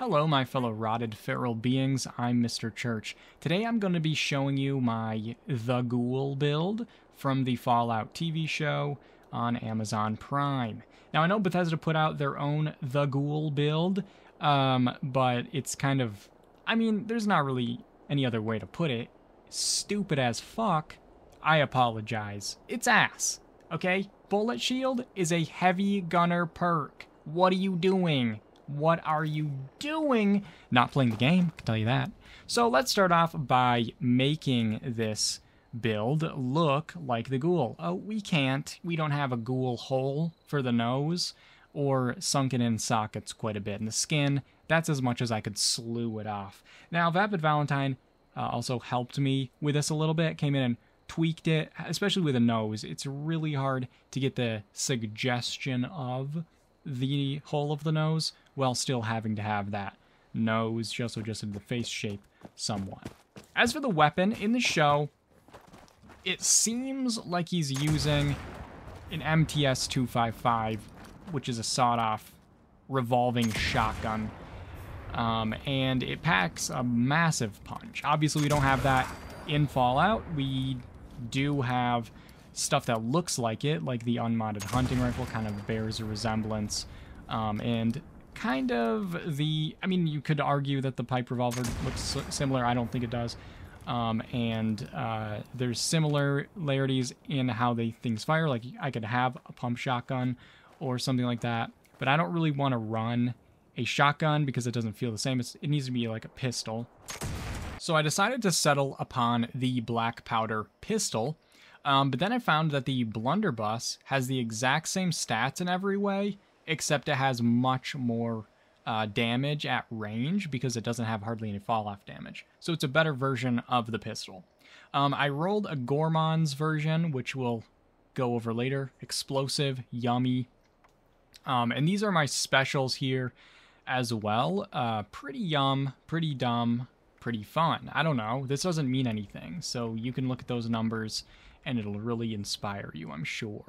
Hello, my fellow rotted feral beings. I'm Mr. Church. Today I'm going to be showing you my The GHOUL build from the Fallout TV show on Amazon Prime. Now, I know Bethesda put out their own The GHOUL build, but it's kind of... there's not really any other way to put it. Stupid as fuck. I apologize. It's ass, okay? Bullet Shield is a heavy gunner perk. What are you doing? What are you doing? Not playing the game, I can tell you that. So let's start off by making this build look like the ghoul. Oh, we can't. We don't have a ghoul hole for the nose or sunken in sockets quite a bit. And the skin, that's as much as I could slew it off. Now, Vapid Valentine also helped me with this a little bit. Came in and tweaked it, especially with the nose. It's really hard to get the suggestion of the hole of the nose while still having to have that nose just in the face shape somewhat. As for the weapon, in the show, it seems like he's using an MTS-255, which is a sawed-off revolving shotgun, and it packs a massive punch. Obviously, we don't have that in Fallout. We do have stuff that looks like it, like the unmodded hunting rifle kind of bears a resemblance, and kind of the, you could argue that the pipe revolver looks similar. I don't think it does. There's similarities in how things fire. Like, I could have a pump shotgun or something like that, but I don't really want to run a shotgun because it doesn't feel the same. It needs to be like a pistol. So I decided to settle upon the black powder pistol. But then I found that the blunderbuss has the exact same stats in every way, except it has much more damage at range because it doesn't have hardly any fall-off damage. So it's a better version of the pistol. I rolled a Gourmand's version, which we'll go over later. Explosive, yummy. And these are my specials here as well. Pretty yum, pretty dumb, pretty fun. I don't know. This doesn't mean anything, so you can look at those numbers and it'll really inspire you, I'm sure.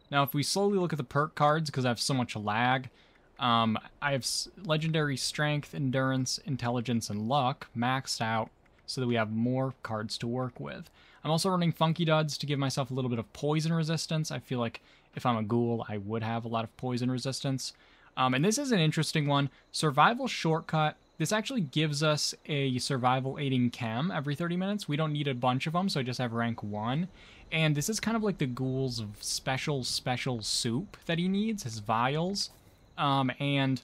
Now, if we slowly look at the perk cards, because I have so much lag, I have Legendary Strength, Endurance, Intelligence, and Luck maxed out so that we have more cards to work with. I'm also running Funky Duds to give myself a little bit of poison resistance. I feel like if I'm a ghoul, I would have a lot of poison resistance. And this is an interesting one. Survival Shortcut. This actually gives us a survival aiding chem every 30 minutes. We don't need a bunch of them, so I just have rank 1. And this is kind of like the ghoul's special soup that he needs, his vials. And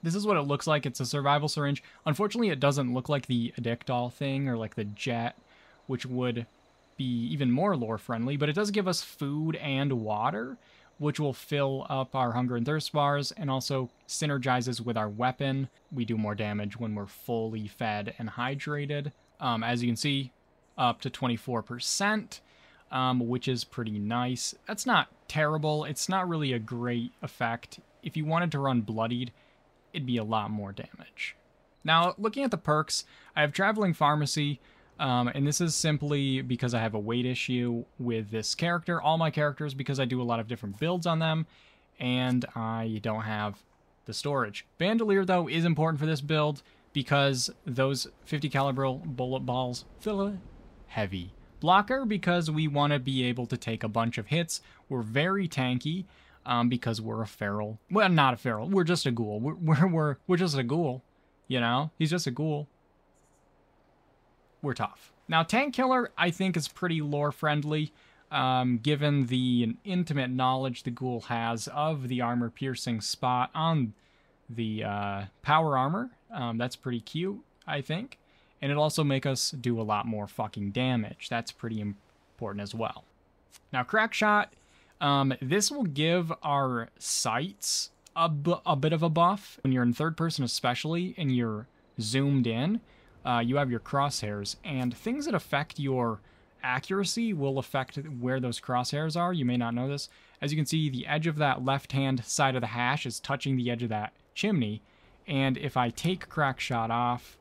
this is what it looks like. It's a survival syringe. Unfortunately, it doesn't look like the Addictol thing or like the jet, which would be even more lore-friendly. But it does give us food and water, which will fill up our hunger and thirst bars and also synergizes with our weapon. We do more damage when we're fully fed and hydrated. As you can see, up to 24%, which is pretty nice. That's not terrible. It's not really a great effect. If you wanted to run Bloodied, it'd be a lot more damage. Now, looking at the perks, I have Traveling Pharmacy, and this is simply because I have a weight issue with this character, all my characters, because I do a lot of different builds on them, and I don't have the storage. Bandolier, though, is important for this build because those 50 caliber bullet balls fill it heavy. Blocker, because we want to be able to take a bunch of hits. We're very tanky, because we're a feral. Well, not a feral. We're just a ghoul. We're just a ghoul, you know? He's just a ghoul. We're tough. Now, Tank Killer, I think, is pretty lore-friendly, given the intimate knowledge the ghoul has of the armor-piercing spot on the power armor. That's pretty cute, I think. And it'll also make us do a lot more fucking damage. That's pretty important as well. Now, Crack Shot, this will give our sights a bit of a buff. When you're in third person especially, and you're zoomed in, you have your crosshairs, and things that affect your accuracy will affect where those crosshairs are. You may not know this. As you can see, the edge of that left-hand side of the hash is touching the edge of that chimney, and if I take Crack Shot off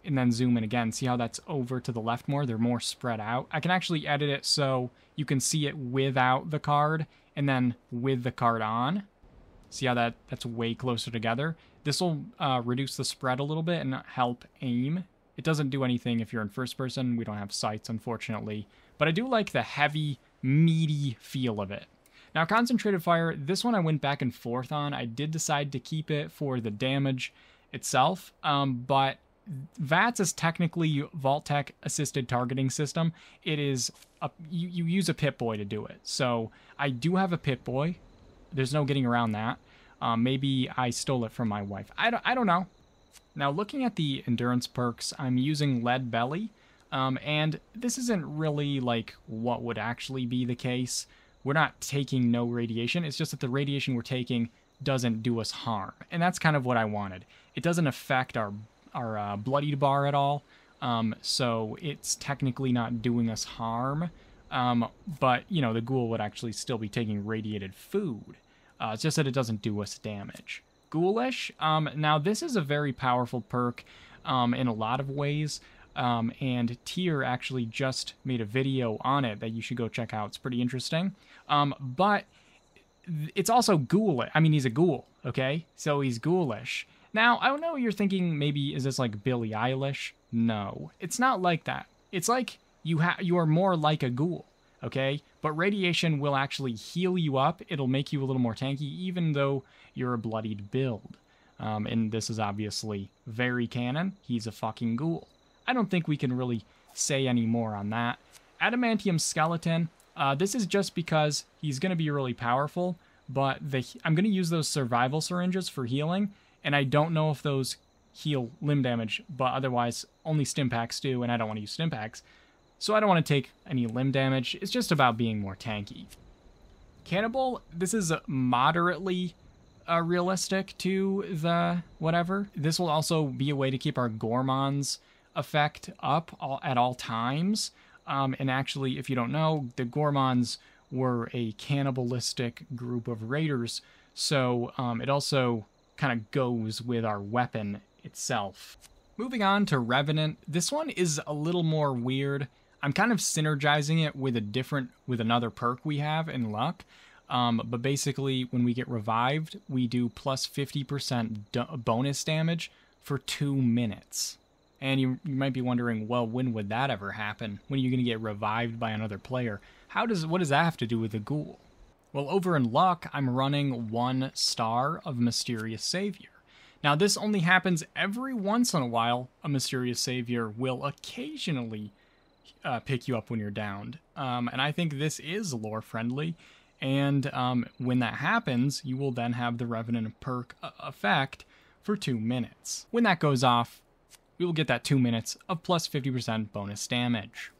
and then zoom in again, see how that's over to the left more? They're more spread out. I can actually edit it so you can see it without the card and then with the card on. See how that's way closer together? This will reduce the spread a little bit and help aim. It doesn't do anything if you're in first person. We don't have sights, unfortunately. But I do like the heavy, meaty feel of it. Now, Concentrated Fire, this one I went back and forth on. I did decide to keep it for the damage itself, but VATS is technically Vault-Tec assisted targeting system. It is, you use a Pip-Boy to do it. So I do have a Pip-Boy. There's no getting around that. Maybe I stole it from my wife. I don't know. Now, looking at the endurance perks, I'm using Lead Belly, and this isn't really like what would actually be the case. We're not taking no radiation. It's just that the radiation we're taking doesn't do us harm, and that's kind of what I wanted. It doesn't affect our Bloodied bar at all, so it's technically not doing us harm, but, you know, the ghoul would actually still be taking radiated food. It's just that it doesn't do us damage. Ghoulish, now this is a very powerful perk in a lot of ways, and Tyr actually just made a video on it that you should go check out. It's pretty interesting, but it's also ghoulish. I mean, he's a ghoul, okay? So he's ghoulish. Now, I don't know, you're thinking maybe, is this like Billie Eilish? No, it's not like that. It's like you are more like a ghoul, okay? But radiation will actually heal you up. It'll make you a little more tanky, even though you're a bloodied build. And this is obviously very canon. He's a fucking ghoul. I don't think we can really say any more on that. Adamantium Skeleton, this is just because he's going to be really powerful, but I'm going to use those survival syringes for healing, and I don't know if those heal limb damage, but otherwise only stim packs do, and I don't want to use stim packs, so I don't want to take any limb damage. It's just about being more tanky. Cannibal, this is moderately realistic to the whatever. This will also be a way to keep our Gormon's effect up at all times. And actually, if you don't know, the Gormons were a cannibalistic group of raiders, so it also kind of goes with our weapon itself. Moving on to Revenant, this one is a little more weird. I'm kind of synergizing it with another perk we have in luck. But basically, when we get revived, we do plus 50% bonus damage for 2 minutes. And you might be wondering, well, when would that ever happen? When are you going to get revived by another player? What does that have to do with the ghoul? Well, over in luck, I'm running 1 star of Mysterious Savior. Now, this only happens every once in a while. A Mysterious Savior will occasionally pick you up when you're downed. And I think this is lore-friendly. And when that happens, you will then have the Revenant perk effect for 2 minutes. When that goes off, we will get that 2 minutes of plus 50% bonus damage.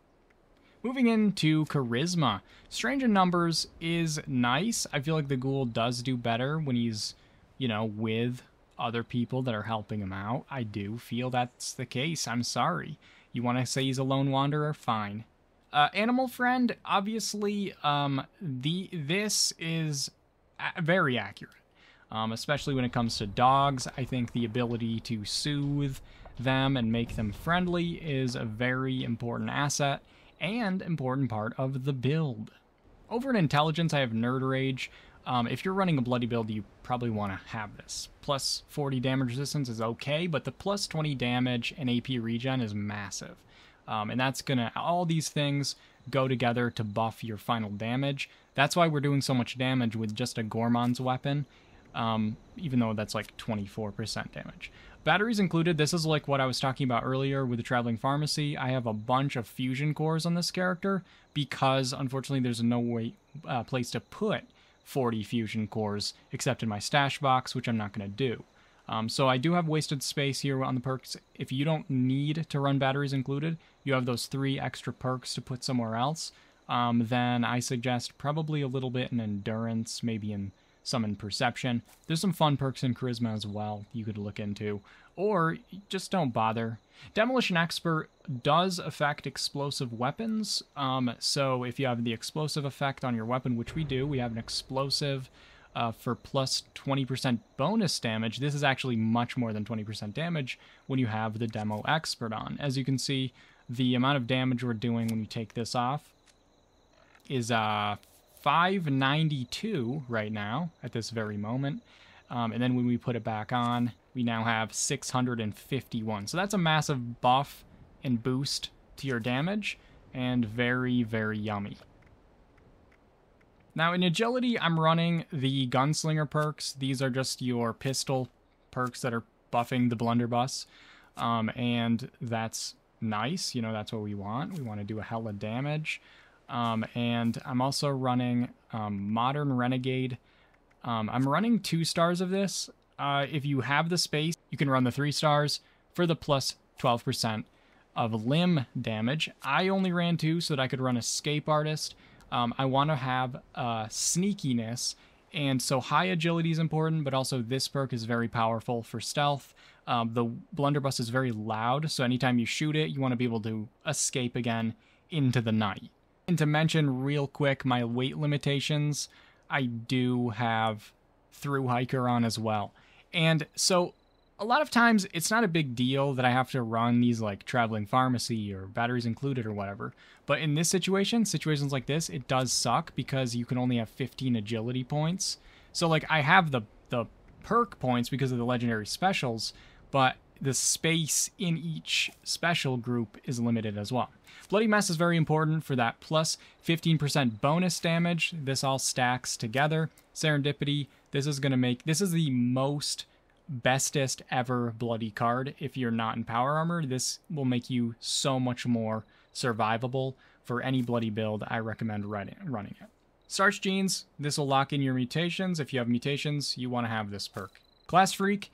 Moving into Charisma. Strange in Numbers is nice. I feel like the ghoul does do better when he's, you know, with other people that are helping him out. I do feel that's the case. I'm sorry. You want to say he's a lone wanderer? Fine. Animal Friend, obviously, this is very accurate, especially when it comes to dogs. I think the ability to soothe them and make them friendly is a very important asset and important part of the build. Over in Intelligence, I have Nerd Rage. If you're running a bloody build, you probably want to have this. Plus 40 damage resistance is okay, but the plus 20 damage and AP regen is massive. And that's gonna, all these things go together to buff your final damage. That's why we're doing so much damage with just a Gormon's weapon, even though that's like 24% damage. Batteries included, this is like what I was talking about earlier with the Traveling Pharmacy. I have a bunch of fusion cores on this character because, unfortunately, there's no place to put 40 fusion cores except in my stash box, which I'm not going to do. So I do have wasted space here on the perks. If you don't need to run batteries included, you have those 3 extra perks to put somewhere else, then I suggest probably a little bit in Endurance, maybe in some in Perception. There's some fun perks in Charisma as well you could look into, or just don't bother. Demolition Expert does affect explosive weapons, so if you have the explosive effect on your weapon, which we do, we have an explosive for plus 20% bonus damage. This is actually much more than 20% damage when you have the Demo Expert on. As you can see, the amount of damage we're doing when you take this off is 592 right now, at this very moment. And then when we put it back on, we now have 651. So that's a massive buff and boost to your damage, and very, very yummy. Now in agility, I'm running the gunslinger perks. These are just your pistol perks that are buffing the blunderbuss, and that's nice. You know, that's what we want. We want to do a hella damage. And I'm also running modern renegade. I'm running 2 stars of this. If you have the space, you can run the 3 stars for the plus 12% of limb damage. I only ran 2 so that I could run escape artist. I want to have sneakiness, and so high agility is important, but also this perk is very powerful for stealth. The blunderbuss is very loud, so anytime you shoot it, you want to be able to escape again into the night. And to mention real quick my weight limitations, I do have through hiker on as well. And so a lot of times it's not a big deal that I have to run these like traveling pharmacy or batteries included or whatever. But in this situation, situations like this, it does suck because you can only have 15 agility points. So like I have the perk points because of the legendary specials, but the space in each special group is limited as well. Bloody Mess is very important for that plus 15% bonus damage. This all stacks together. Serendipity, this is the most bestest ever bloody card. If you're not in power armor, this will make you so much more survivable. For any bloody build, I recommend running it. Starch Genes, this will lock in your mutations. If you have mutations, you want to have this perk. Class Freak,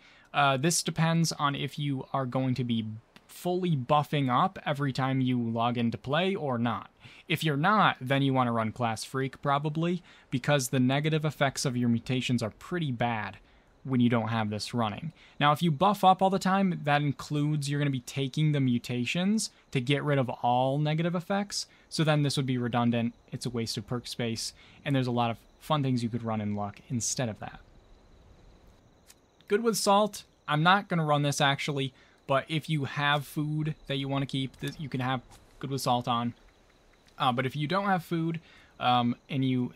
this depends on if you are going to be fully buffing up every time you log into play or not. If you're not, then you want to run Class Freak probably, because the negative effects of your mutations are pretty bad when you don't have this running. Now, if you buff up all the time, that includes you're going to be taking the mutations to get rid of all negative effects, so then this would be redundant, it's a waste of perk space, and there's a lot of fun things you could run in luck instead of that. Good with salt, I'm not going to run this actually, but if you have food that you want to keep, you can have good with salt on. But if you don't have food, and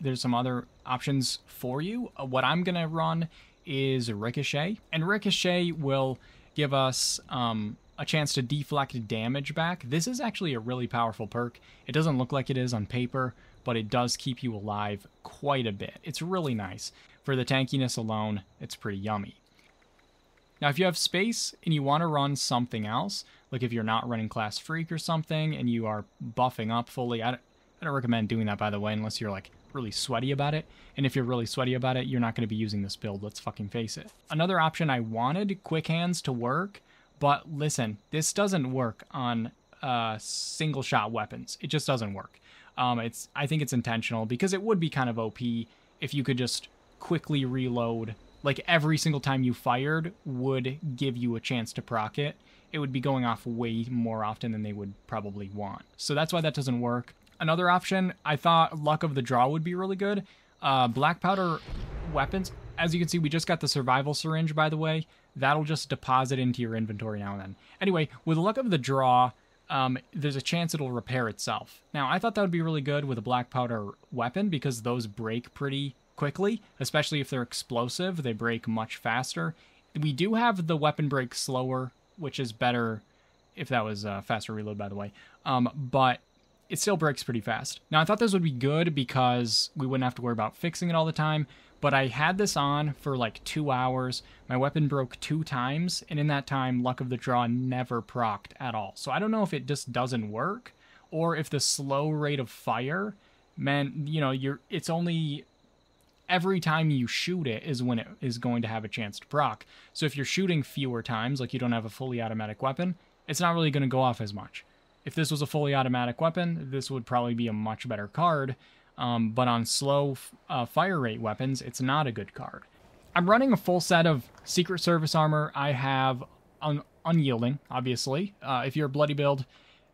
there's some other options for you, what I'm going to run is Ricochet, and Ricochet will give us a chance to deflect damage back. This is actually a really powerful perk. It doesn't look like it is on paper, but it does keep you alive quite a bit. It's really nice. For the tankiness alone, it's pretty yummy. Now, if you have space and you want to run something else, like if you're not running Class Freak or something and you are buffing up fully, I don't recommend doing that, by the way, unless you're like really sweaty about it. And if you're really sweaty about it, you're not going to be using this build, let's fucking face it. Another option, I wanted Quick Hands to work, but listen, this doesn't work on single shot weapons. It just doesn't work. I think it's intentional because it would be kind of OP if you could just quickly reload. Like every single time you fired would give you a chance to proc it. It would be going off way more often than they would probably want. So that's why that doesn't work. Another option, I thought Luck of the Draw would be really good. Black powder weapons. As you can see, we just got the survival syringe, by the way. That'll just deposit into your inventory now and then. Anyway, with Luck of the Draw, there's a chance it'll repair itself. Now, I thought that would be really good with a black powder weapon because those break pretty quickly, especially if they're explosive. They break much faster. We do have the weapon break slower, which is better if that was faster reload, by the way. But it still breaks pretty fast. Now, I thought this would be good because we wouldn't have to worry about fixing it all the time, but I had this on for like 2 hours. My weapon broke 2 times, and in that time, Luck of the Draw never procced at all. So I don't know if it just doesn't work, or if the slow rate of fire meant, you know, it's only every time you shoot it is when it is going to have a chance to proc. So if you're shooting fewer times, like you don't have a fully automatic weapon, it's not really going to go off as much. If this was a fully automatic weapon, this would probably be a much better card. But on slow fire rate weapons, it's not a good card. I'm running a full set of Secret Service armor. I have Unyielding, obviously. If you're a bloody build,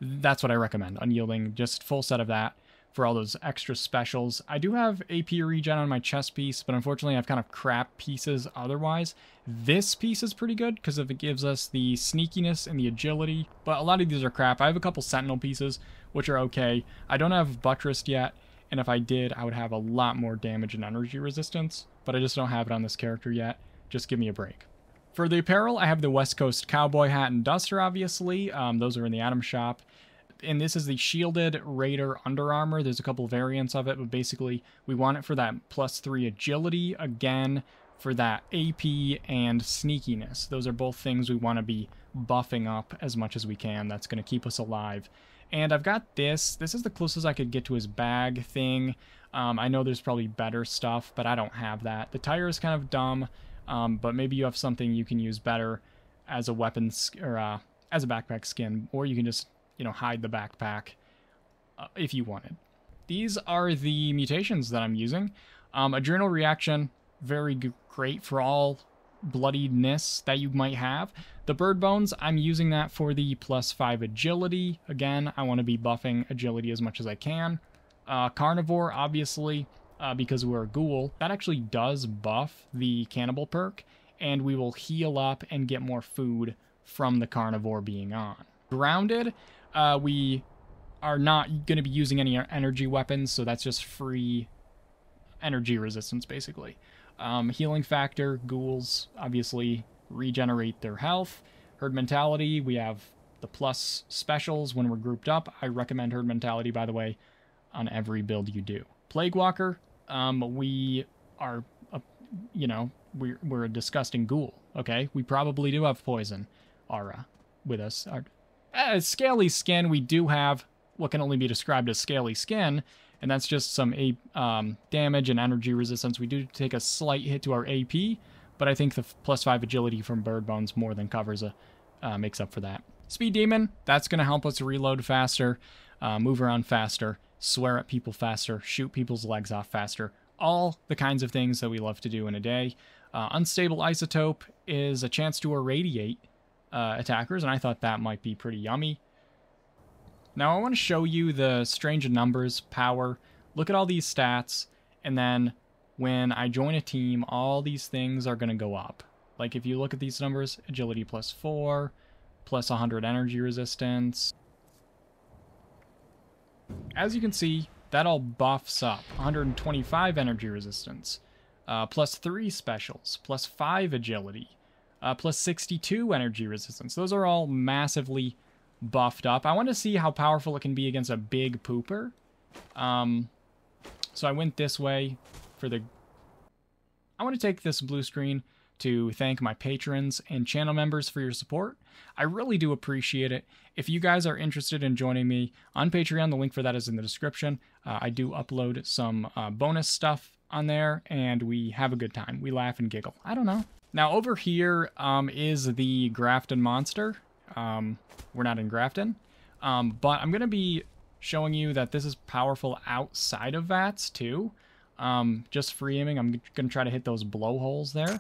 that's what I recommend. Unyielding, just full set of that for all those extra specials. I do have AP regen on my chest piece, but unfortunately I have kind of crap pieces otherwise. This piece is pretty good because it gives us the sneakiness and the agility, but a lot of these are crap. I have a couple Sentinel pieces, which are okay. I don't have Buttressed yet, and if I did, I would have a lot more damage and energy resistance, but I just don't have it on this character yet. Just give me a break. For the apparel, I have the West Coast Cowboy hat and duster, obviously. Those are in the item shop. And this is the Shielded Raider Under Armor. There's a couple variants of it, but basically we want it for that +3 agility, again, for that AP and sneakiness. Those are both things we want to be buffing up as much as we can. That's going to keep us alive. And I've got this. This is the closest I could get to his bag thing. I know there's probably better stuff, but I don't have that. The tire is kind of dumb, but maybe you have something you can use better as a weapon or as a backpack skin, or you can just, you know, hide the backpack if you wanted. These are the mutations that I'm using. Adrenal reaction, very great for all bloodiedness that you might have. The bird bones, I'm using that for the +5 agility. Again, I want to be buffing agility as much as I can. Carnivore, obviously, because we're a ghoul, that actually does buff the cannibal perk, and we will heal up and get more food from the carnivore being on. Grounded, we are not going to be using any energy weapons, so that's just free energy resistance, basically. Healing factor, ghouls obviously regenerate their health. Herd mentality, we have the plus specials when we're grouped up. I recommend herd mentality, by the way, on every build you do. Plague walker, we are, we're a disgusting ghoul, okay? We probably do have poison aura with us. Our scaly skin, we do have what can only be described as scaly skin, and that's just some damage and energy resistance. We do take a slight hit to our AP, but I think the +5 agility from bird bones more than covers makes up for that. Speed demon, that's going to help us reload faster, move around faster, swear at people faster, shoot people's legs off faster. All the kinds of things that we love to do in a day. Unstable isotope is a chance to irradiate attackers, and I thought that might be pretty yummy. Now I want to show you the strange numbers power. Look at all these stats, and then when I join a team, all these things are going to go up. Like if you look at these numbers, agility +4, +100 energy resistance. As you can see, that all buffs up. 125 energy resistance, +3 specials, +5 agility, +62 energy resistance. Those are all massively buffed up. I want to see how powerful it can be against a big pooper. So I went this way for the... I want to take this blue screen to thank my patrons and channel members for your support. I really do appreciate it. If you guys are interested in joining me on Patreon, the link for that is in the description. I do upload some bonus stuff on there, and we have a good time. We laugh and giggle. I don't know. Now over here is the Grafton monster. We're not in Grafton, but I'm going to be showing you that this is powerful outside of VATS too. Just free aiming, I'm going to try to hit those blowholes there.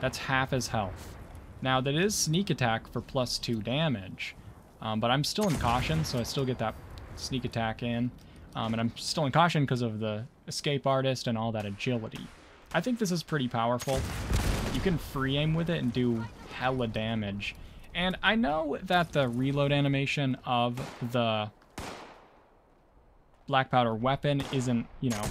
That's half his health. Now that is sneak attack for +2 damage, but I'm still in caution, so I still get that sneak attack in. And I'm still in caution because of the escape artist and all that agility. I think this is pretty powerful. You can free aim with it and do hella damage. And I know that the reload animation of the black powder weapon isn't,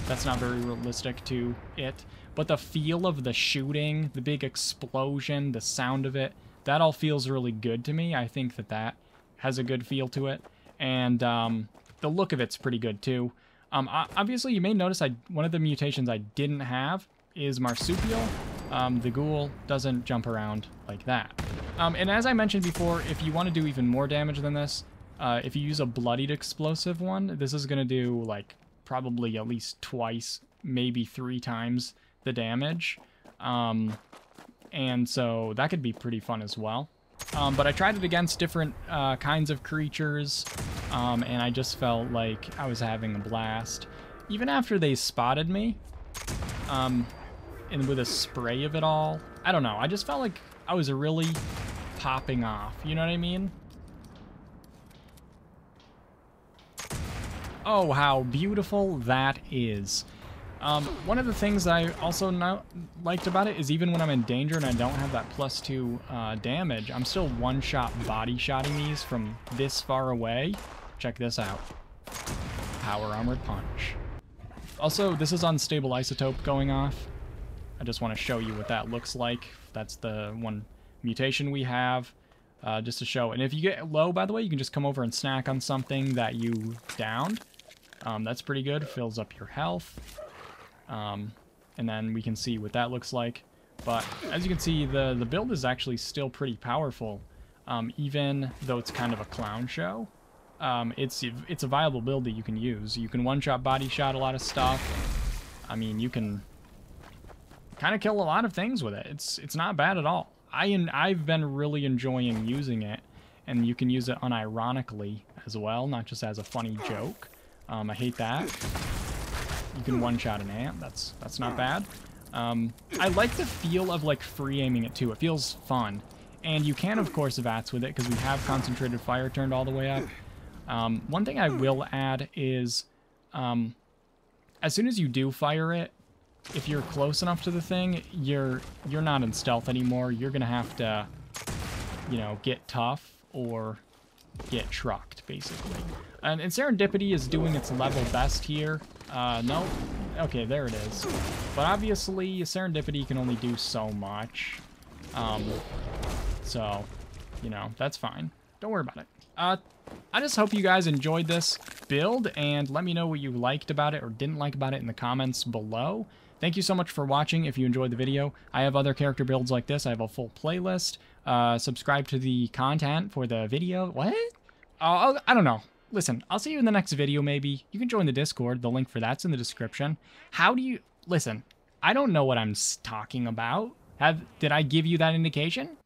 that's not very realistic to it. But the feel of the shooting, the big explosion, the sound of it, that all feels really good to me. I think that that has a good feel to it. And the look of it's pretty good too. Obviously, you may notice one of the mutations I didn't have is Marsupial. The ghoul doesn't jump around like that. And as I mentioned before, if you want to do even more damage than this, if you use a bloodied explosive one, this is going to do like probably at least twice, maybe 3 times the damage. And so that could be pretty fun as well. But I tried it against different kinds of creatures, and I just felt like I was having a blast. Even after they spotted me, and with a spray of it all, I don't know, I just felt like I was really popping off, you know what I mean? Oh, how beautiful that is. One of the things I also liked about it is even when I'm in danger and I don't have that +2 damage, I'm still one-shot body-shotting these from this far away. Check this out. Power Armored Punch. Also, this is unstable isotope going off. I just want to show you what that looks like. That's the one mutation we have, just to show. And if you get low, by the way, you can just come over and snack on something that you downed. That's pretty good. Fills up your health. And then we can see what that looks like. But as you can see, the build is actually still pretty powerful, even though it's kind of a clown show. It's a viable build that you can use. You can one-shot, body shot a lot of stuff. I mean, you can kind of kill a lot of things with it. It's not bad at all. I've been really enjoying using it, and you can use it unironically as well, not just as a funny joke. I hate that. You can one-shot an ant. That's not bad. I like the feel of like free aiming it too. It feels fun, and you can of course VATS with it because we have concentrated fire turned all the way up. One thing I will add is, as soon as you do fire it, if you're close enough to the thing, you're not in stealth anymore. You're gonna have to, you know, get tough or get trucked, basically. And Serendipity is doing its level best here. No, okay, there it is. But obviously, Serendipity can only do so much. So, you know, that's fine. Don't worry about it. I just hope you guys enjoyed this build, and let me know what you liked about it or didn't like about it in the comments below. Thank you so much for watching. If you enjoyed the video, I have other character builds like this. I have a full playlist. Subscribe to the content for the video. What? I don't know. Listen, I'll see you in the next video, maybe. You can join the Discord. The link for that's in the description. How do you... Listen, I don't know what I'm talking about. Did I give you that indication?